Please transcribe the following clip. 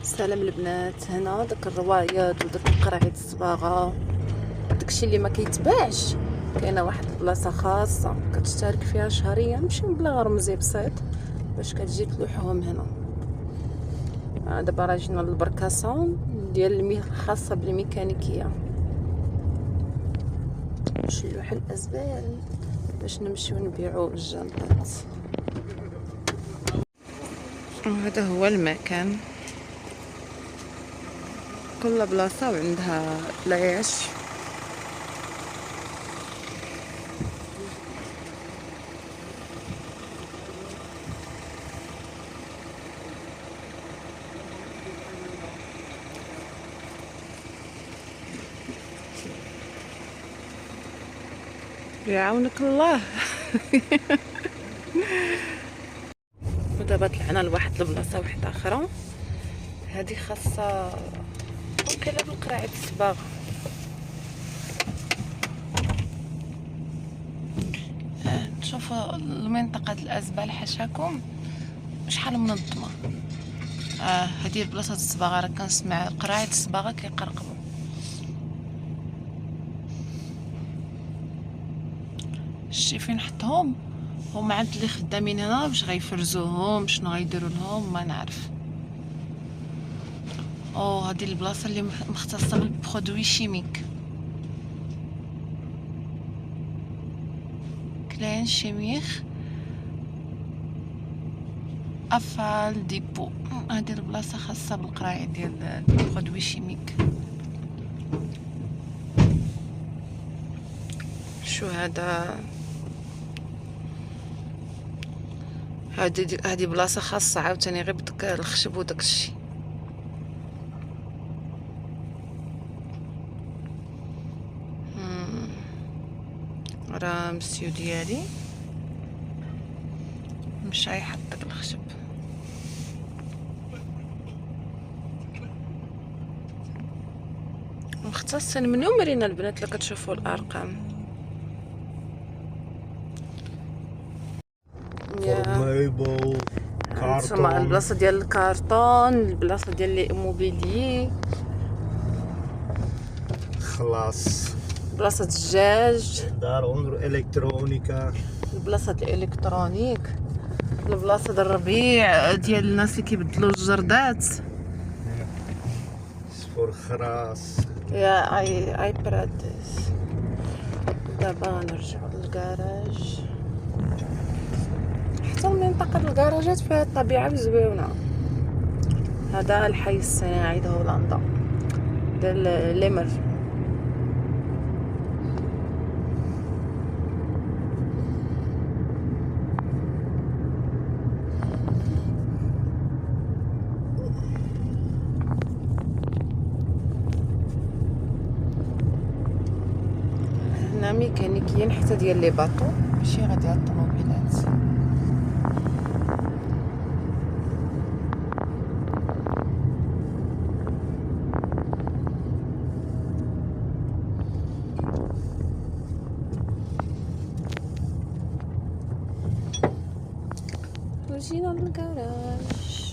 سلام البنات. هنا داك الروايات وداك القراعيد الصباغه داكشي اللي ما كيتباعش، كاينه واحد البلاصه خاصه كتشترك فيها شهريا بشي مبلغ رمزي بسيط باش كتجي تلوحهم هنا. دابا راه جينا للبركاسون ديال خاصه بالميكانيكيه باش نلوح الازبال باش نمشيو نبيعو الجنطات. وهذا هو المكان، كل بلاصة وعندها العيش. يعاونك الله. ودابا طلعنا لواحد البلاصة واحدة أخرى، هذه خاصة وكاله بالقراعيد الصباغة. تشوفوا المنطقة د الأزبال حاشاكم شحال منظمة. هذه البلاصة د الصباغة، راه كنسمع قراعيد الصباغة كيقرقبوا. شتي فين حطهم؟ هما عند اللي خدامين هنا باش غيفرزوهم، شنو غيديروا لهم ما نعرف. هذه البلاصه اللي مختصه بالبرودوي شيميك، كلين شيميخ افال ديبو. هذه البلاصه خاصه بالقرايه ديال البرودوي شيميك. شو هذا؟ هذه بلاصه خاصه عاوتاني غير بداك الخشب وداك الشيء. راه مسيو ديالي مشى يحط داك الخشب. مختص منومرين البنات اللي كتشوفوا الارقام. ميبل كارطون، البلاصه ديال الكارطون، البلاصه ديال لي موبيليي، خلاص بلاصه الدجاج، دار الكترونيكا، البلاصه ديال الالكترونيك، البلاصه ديال الربيع ديال الناس اللي كيبدلوا الجردات. سفور خراس يا اي برادس. دابا غنرجعو للكراج. حتى المنطقه ديال الكراجات فيها الطبيعه زوينه. هذا الحي الصناعي د هولندا ديال ليمر. هنا ميكانيكيين حتى ديال لي باطو، ماشي غير ديال الطوموبيلات. وجينا للكراج.